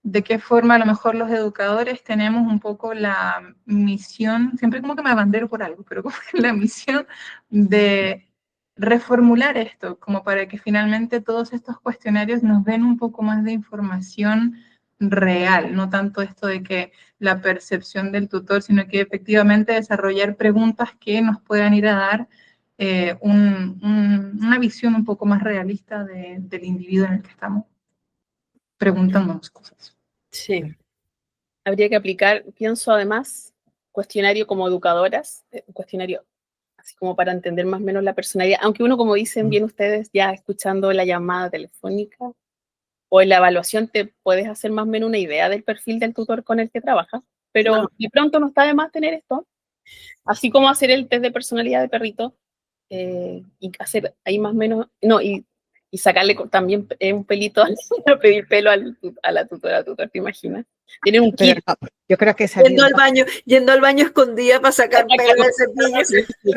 de qué forma a lo mejor los educadores tenemos un poco la misión, siempre como que me abandero por algo, pero como que la misión de reformular esto, como para que finalmente todos estos cuestionarios nos den un poco más de información real, no tanto esto de que la percepción del tutor, sino que efectivamente desarrollar preguntas que nos puedan ir a dar una visión un poco más realista del individuo en el que estamos preguntándonos cosas. Sí. Habría que aplicar, pienso además, cuestionario como educadoras, un cuestionario así como para entender más o menos la personalidad, aunque uno, como dicen bien ustedes, ya escuchando la llamada telefónica o en la evaluación te puedes hacer más o menos una idea del perfil del tutor con el que trabajas, pero No. de pronto no está de más tener esto, así como hacer el test de personalidad de perrito y hacer ahí más o menos, no, y sacarle también un pelito, a pedir pelo a la tutora, tutor, ¿te imaginas? Tienen un Pero kit. no, yo creo que Yendo al baño escondida para sacar pelo del cepillo.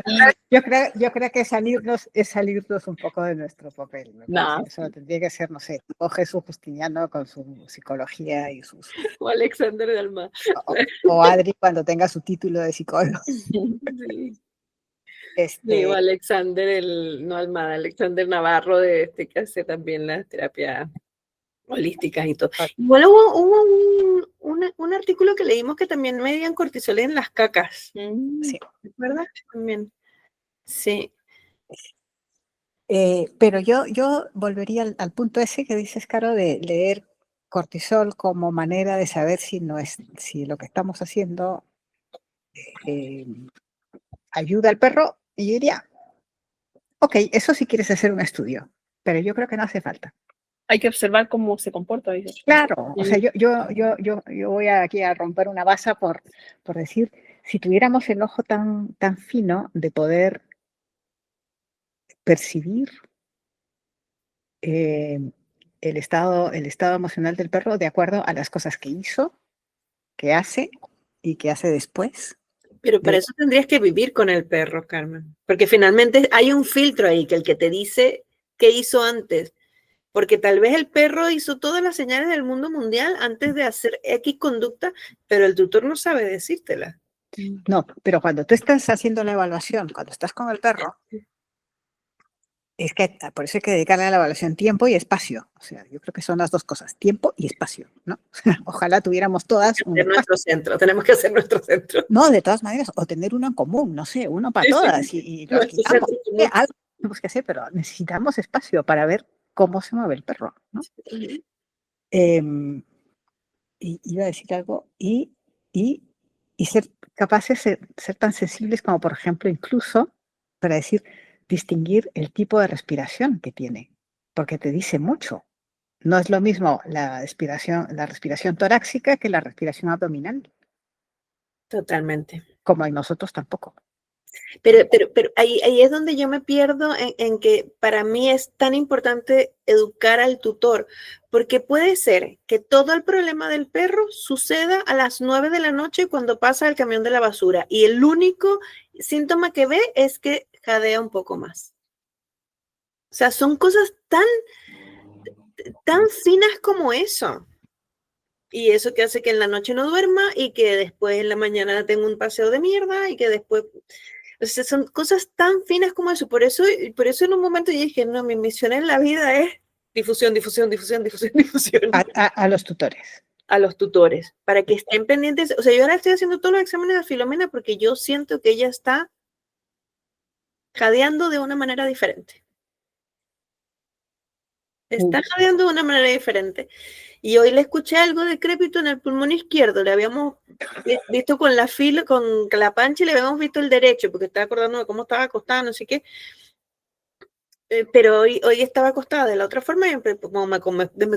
yo creo que es salirnos un poco de nuestro papel. Me No, parece. Eso tendría que ser, no sé, tipo Jesús Justiniano con su psicología y sus... O Alexander de Alma. O Adri cuando tenga su título de psicólogo. Sí. Este, Sí, o Alexander, no Almada, Alexander Navarro, que hace también las terapias holísticas y todo. Igual hubo un artículo que leímos que también medían cortisol en las cacas. sí. ¿Recuerdas? También. Sí. Pero yo volvería al punto ese que dices, Caro, de leer cortisol como manera de saber si lo que estamos haciendo ayuda al perro. Y yo diría, ok, eso sí quieres hacer un estudio, pero yo creo que no hace falta. hay que observar cómo se comporta. Dice. Claro, o sea, yo voy aquí a romper una basa por decir, si tuviéramos el ojo tan fino de poder percibir el estado emocional del perro de acuerdo a las cosas que hizo, que hace y que hace después. Pero para eso tendrías que vivir con el perro, Carmen. Porque finalmente hay un filtro ahí, que el que te dice qué hizo antes. Porque tal vez el perro hizo todas las señales del mundo mundial antes de hacer X conducta, pero el tutor no sabe decírtela. No, pero cuando tú estás haciendo la evaluación, cuando estás con el perro, es que por eso hay que dedicarle a la evaluación tiempo y espacio. O sea, yo creo que son las dos cosas, tiempo y espacio, ¿no? Ojalá tuviéramos todas un espacio. Nuestro centro, tenemos que hacer nuestro centro. No, de todas maneras, o tener uno en común, no sé, uno para todas y los quitamos. Algo tenemos que hacer, pero necesitamos espacio para ver cómo se mueve el perro, ¿no? Y iba a decir algo, y ser capaces de ser tan sensibles como, por ejemplo, incluso para distinguir el tipo de respiración que tiene, porque te dice mucho. No es lo mismo la respiración torácica que la respiración abdominal. Totalmente. Como en nosotros tampoco. Pero ahí es donde yo me pierdo en que para mí es tan importante educar al tutor, porque puede ser que todo el problema del perro suceda a las 9 de la noche cuando pasa el camión de la basura y el único síntoma que ve es que jadea un poco más. O sea, son cosas tan finas como eso. Y eso que hace que en la noche no duerma y que después en la mañana tenga un paseo de mierda y que después... O sea, son cosas tan finas como eso. Por eso en un momento yo dije, no, mi misión en la vida es difusión, difusión, difusión, difusión, difusión A los tutores. a los tutores, para que estén pendientes. O sea, yo ahora estoy haciendo todos los exámenes de Filomena porque yo siento que ella está jadeando de una manera diferente. Está jadeando de una manera diferente. Y hoy le escuché algo decrépito en el pulmón izquierdo. Le habíamos visto con la fila, con la pancha, y le habíamos visto el derecho, porque estaba acordando de cómo estaba acostada, no sé qué. Pero hoy estaba acostada de la otra forma y como me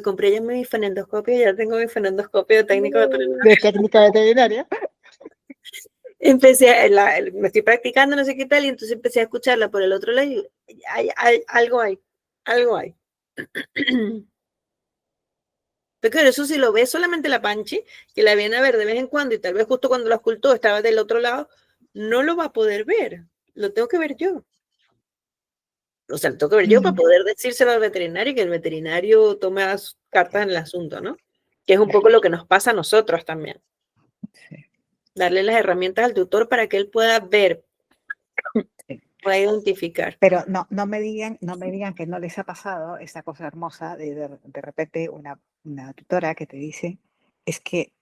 compré ya mi fenendoscopio, ya tengo mi fenendoscopio técnico veterinario. De técnica veterinaria. Me estoy practicando, no sé qué tal, y entonces empecé a escucharla por el otro lado y algo hay. Pero claro, eso si lo ve solamente la Panchi, que la viene a ver de vez en cuando y tal vez justo cuando la ocultó estaba del otro lado, no lo va a poder ver. Lo tengo que ver yo. O sea, lo tengo que ver yo para poder decírselo al veterinario y que el veterinario tome las cartas en el asunto, ¿no? Que es un poco lo que nos pasa a nosotros también. Sí. Darle las herramientas al tutor para que él pueda ver, pueda identificar. Pero no me digan que no les ha pasado esta cosa hermosa de repente una tutora que te dice, es que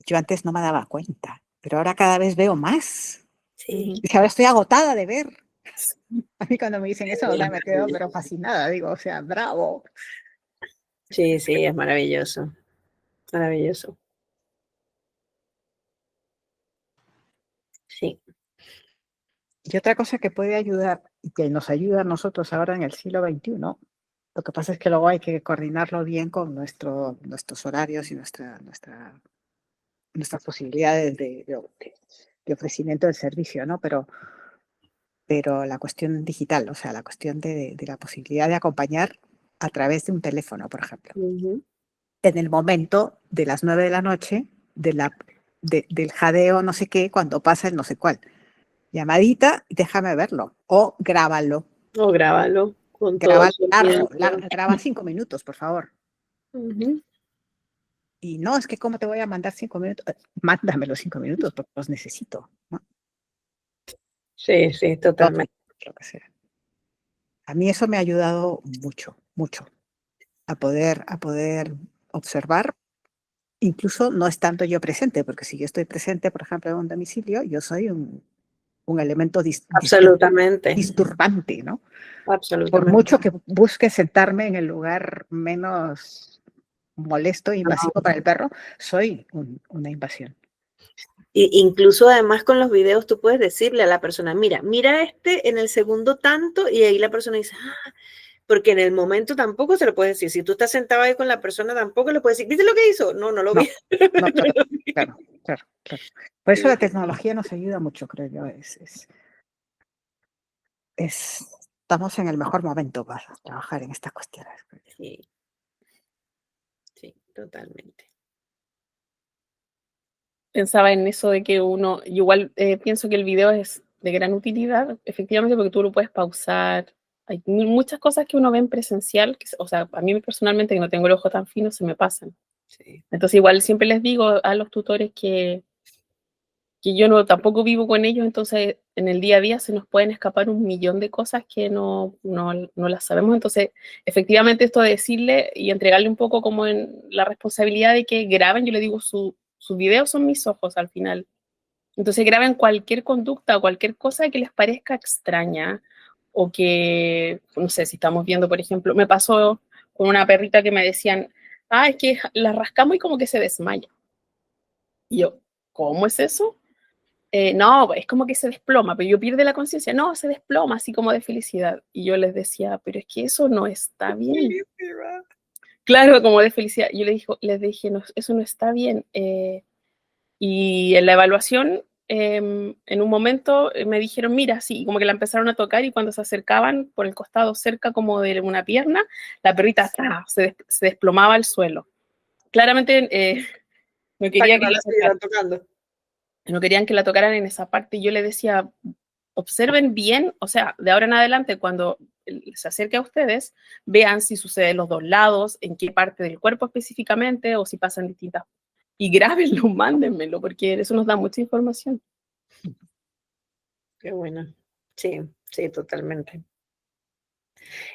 yo antes no me daba cuenta, pero ahora cada vez veo más. Sí. Dice, ahora estoy agotada de ver. A mí cuando me dicen eso, o sea, me quedo pero fascinada, digo, o sea, bravo. Sí, es maravilloso. Maravilloso. Sí. Y otra cosa que puede ayudar y que nos ayuda a nosotros ahora en el siglo XXI, lo que pasa es que luego hay que coordinarlo bien con nuestros horarios y nuestras posibilidades de ofrecimiento del servicio, ¿no? Pero la cuestión digital, o sea, la cuestión de la posibilidad de acompañar a través de un teléfono, por ejemplo. Uh-huh. En el momento de las 9 de la noche, del jadeo no sé qué, cuando pasa el no sé cuál. Llamadita, déjame verlo. O grábalo. O grábalo. Graba 5 minutos, por favor. Uh-huh. Y no, es que ¿cómo te voy a mandar 5 minutos? Mándame los 5 minutos porque los necesito, ¿no? Sí, totalmente. Lo que sea. A mí eso me ha ayudado mucho, mucho a poder observar, incluso no estando yo presente, porque si yo estoy presente, por ejemplo, en un domicilio, yo soy un elemento Absolutamente. disturbante, ¿no? Absolutamente. Por mucho que busque sentarme en el lugar menos molesto e invasivo para el perro, soy una invasión. Incluso además con los videos tú puedes decirle a la persona, mira este en el segundo tanto, y ahí la persona dice, porque en el momento tampoco se lo puedes decir. Si tú estás sentado ahí con la persona, tampoco le puedes decir, ¿viste lo que hizo? No lo vi. No, claro. Por eso la tecnología nos ayuda mucho, creo yo. Estamos en el mejor momento para trabajar en estas cuestiones. Sí, totalmente. Pensaba en eso de que uno, igual pienso que el video es de gran utilidad, efectivamente, porque tú lo puedes pausar. Hay muchas cosas que uno ve en presencial, o sea, a mí personalmente, que no tengo el ojo tan fino, se me pasan. Sí. Entonces, igual siempre les digo a los tutores que yo tampoco vivo con ellos, entonces en el día a día se nos pueden escapar un millón de cosas que no las sabemos. Entonces, efectivamente, esto de decirle y entregarle un poco como en la responsabilidad de que graben, yo le digo, sus videos son mis ojos al final. Entonces graben cualquier conducta o cualquier cosa que les parezca extraña o que, no sé, si estamos viendo, por ejemplo, me pasó con una perrita que me decían, es que la rascamos y como que se desmaya. Y yo, ¿cómo es eso? No, es como que se desploma, pero yo pierde la conciencia. No, se desploma así como de felicidad. Y yo les decía, pero es que eso no está bien. Claro, como de felicidad. Yo les dije, no, eso no está bien. Y en la evaluación en un momento me dijeron, mira, sí, como que la empezaron a tocar y cuando se acercaban por el costado cerca como de una pierna, la perrita se desplomaba al suelo. Claramente no Para quería que que no la la siguieran tocaran. tocando. No querían que la tocaran en esa parte. Y yo le decía, observen bien, o sea, de ahora en adelante, cuando se acerque a ustedes, vean si sucede en los dos lados, en qué parte del cuerpo específicamente, o si pasan distintas. Y grábenlo, mándenmelo, porque eso nos da mucha información. Qué bueno. Sí, sí, totalmente.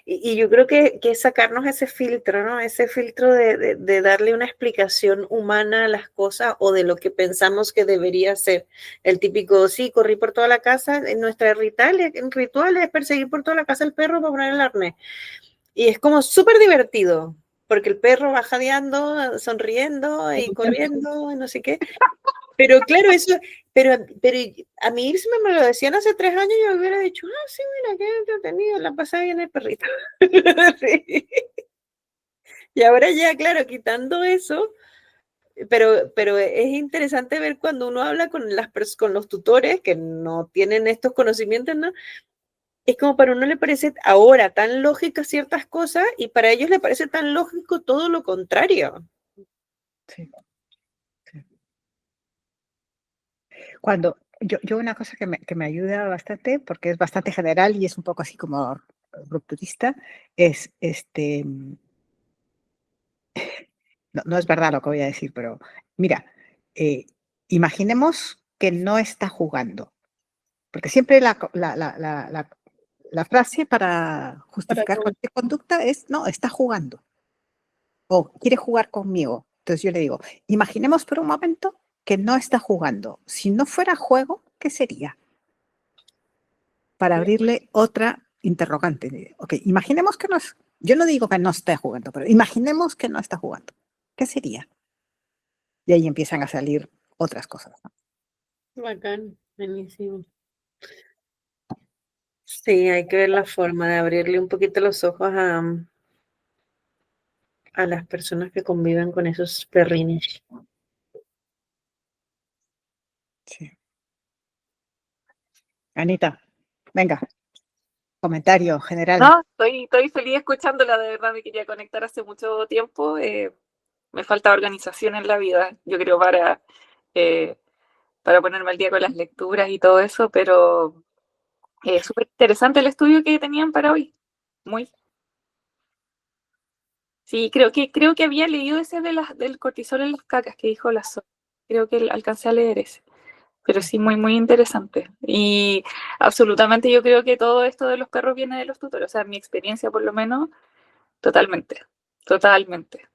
Y yo creo que es sacarnos ese filtro, ¿no? Ese filtro de darle una explicación humana a las cosas o de lo que pensamos que debería ser. El típico, sí, corrí por toda la casa, en nuestra ritual es perseguir por toda la casa al perro para poner el arnés. Y es como súper divertido, porque el perro va jadeando, sonriendo y corriendo, y no sé qué. Pero claro, eso, pero a mí si me lo decían hace 3 años, yo hubiera dicho, ah, sí, mira, qué entretenido, la pasaba bien el perrito. Sí. Y ahora ya, claro, quitando eso, pero es interesante ver cuando uno habla con con los tutores que no tienen estos conocimientos, ¿no? Es como para uno le parece ahora tan lógicas ciertas cosas y para ellos le parece tan lógico todo lo contrario. Sí, sí. Cuando yo una cosa que me ayuda bastante, porque es bastante general y es un poco así como rupturista, es no, no es verdad lo que voy a decir, pero mira, imaginemos que no está jugando, porque siempre la frase para justificar cualquier conducta es, no, está jugando o quiere jugar conmigo. Entonces yo le digo, imaginemos por un momento que no está jugando. Si no fuera juego, ¿qué sería? Para abrirle otra interrogante. Ok, imaginemos que no es, yo no digo que no esté jugando, pero imaginemos que no está jugando. ¿Qué sería? Y ahí empiezan a salir otras cosas, ¿no? Bacán, buenísimo. Sí, hay que ver la forma de abrirle un poquito los ojos a las personas que conviven con esos perrines. Sí. Anita, venga, comentario general. No, estoy feliz escuchándola, de verdad me quería conectar hace mucho tiempo. Me falta organización en la vida, yo creo, eh, para ponerme al día con las lecturas y todo eso, pero súper interesante el estudio que tenían para hoy. Muy. Sí, creo que había leído ese del cortisol en las cacas que dijo la Sol. Creo que alcancé a leer ese. Pero sí, muy, muy interesante. Y absolutamente yo creo que todo esto de los perros viene de los tutores. O sea, mi experiencia por lo menos, totalmente. Totalmente.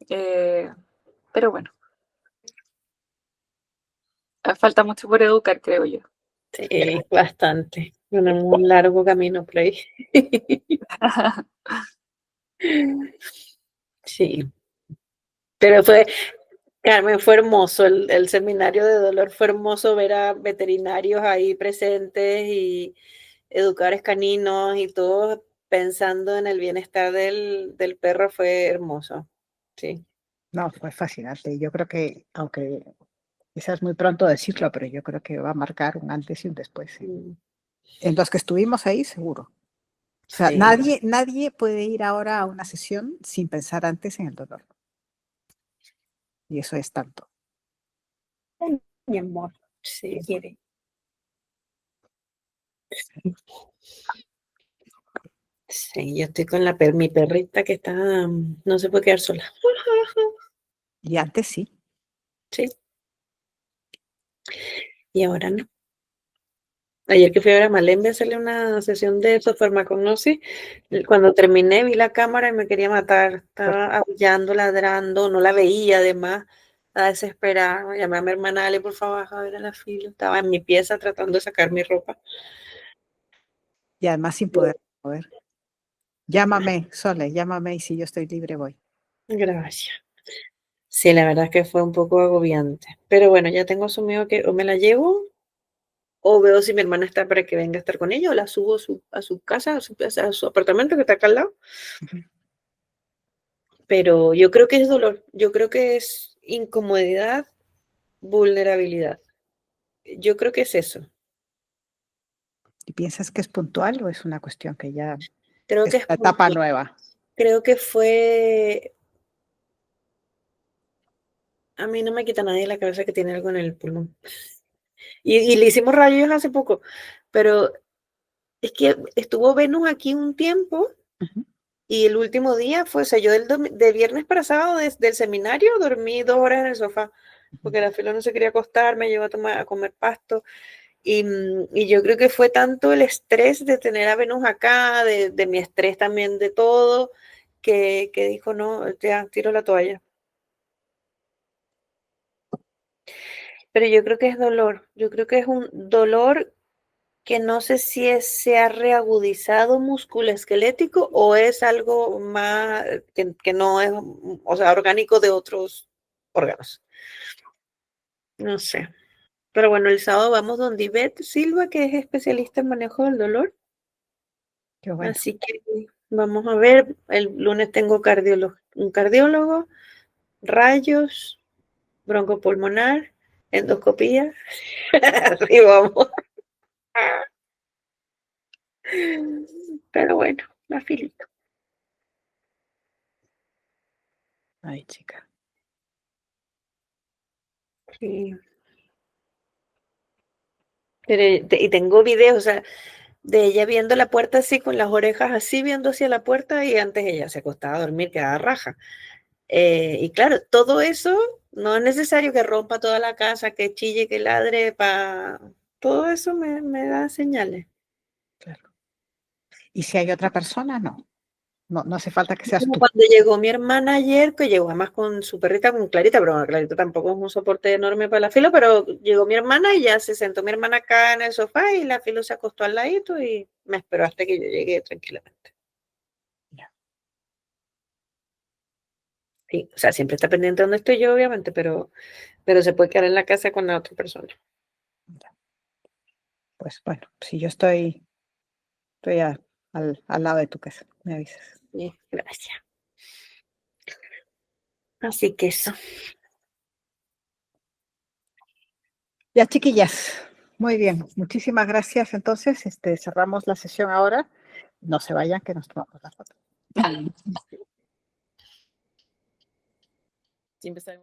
Pero bueno, falta mucho por educar, creo yo. Sí, bastante. Tenemos un largo camino por ahí. Sí. Pero Carmen, fue hermoso el seminario de dolor, fue hermoso ver a veterinarios ahí presentes y educadores caninos y todos pensando en el bienestar del perro, fue hermoso. Sí. No, fue fascinante. Yo creo que, aunque quizás muy pronto decirlo, pero yo creo que va a marcar un antes y un después. ¿Sí? Mm, En los que estuvimos ahí, seguro. O sea, sí, nadie puede ir ahora a una sesión sin pensar antes en el dolor. Y eso es tanto. Mi amor, sí. quiere. Sí, yo estoy con mi perrita que está, no se puede quedar sola. Y antes sí. Sí, y ahora no. Ayer que fui a ver a Malembe a hacerle una sesión de farmacognosis, cuando terminé vi la cámara y me quería matar. Estaba aullando, ladrando, no la veía además, a desesperar. Llamé a mi hermana, dale por favor, baja a ver a la fila. Estaba en mi pieza tratando de sacar mi ropa. Y además sin poder mover. Llámame, Sole, llámame y si yo estoy libre voy. Gracias. Sí, la verdad es que fue un poco agobiante. Pero bueno, ya tengo asumido que o me la llevo o veo si mi hermana está para que venga a estar con ella o la subo a su casa, a su apartamento que está acá al lado. Pero yo creo que es dolor, yo creo que es incomodidad, vulnerabilidad. yo creo que es eso. ¿Y piensas que es puntual o es una cuestión que ya Creo que es es la etapa puntual. nueva? Creo que fue, a mí no me quita nadie la cabeza que tiene algo en el pulmón. Y le hicimos rayos hace poco, pero es que estuvo Venus aquí un tiempo Ujú. y el último día fue, o sea, yo de viernes para sábado desde el seminario dormí 2 horas en el sofá, porque la filo no se quería acostar, me llevó a comer pasto. Y yo creo que fue tanto el estrés de tener a Venus acá, de mi estrés también de todo, que dijo, no, ya, tiro la toalla. Pero yo creo que es dolor, yo creo que es un dolor que no sé si se ha reagudizado musculoesquelético o es algo más que no es, o sea, orgánico de otros órganos. No sé. Pero bueno, el sábado vamos donde Ivette Silva, que es especialista en manejo del dolor. Qué bueno. Así que vamos a ver. El lunes tengo un cardiólogo, rayos, broncopulmonar, endoscopía. Así vamos. Pero bueno, la filita. Ay, chica. Sí. Y tengo videos, o sea, de ella viendo la puerta así, con las orejas así, viendo hacia la puerta, y antes ella se acostaba a dormir, quedaba raja. Y claro, todo eso no es necesario que rompa toda la casa, que chille, que ladre, todo eso me da señales. Claro. ¿Y si hay otra persona? No. No hace falta que seas Como tú. cuando llegó mi hermana ayer, que llegó además con su perrita, con Clarita, pero Clarita tampoco es un soporte enorme para la filo, pero llegó mi hermana y ya se sentó mi hermana acá en el sofá y la filo se acostó al ladito y me esperó hasta que yo llegué tranquilamente. Ya. Sí, o sea, siempre está pendiente de donde estoy yo, obviamente, pero se puede quedar en la casa con la otra persona. Pues bueno, si yo estoy al lado de tu casa, me avisas. Sí, gracias. Así que eso. Ya, chiquillas. Muy bien. Muchísimas gracias. Entonces, cerramos la sesión ahora. No se vayan, que nos tomamos la foto. Siempre está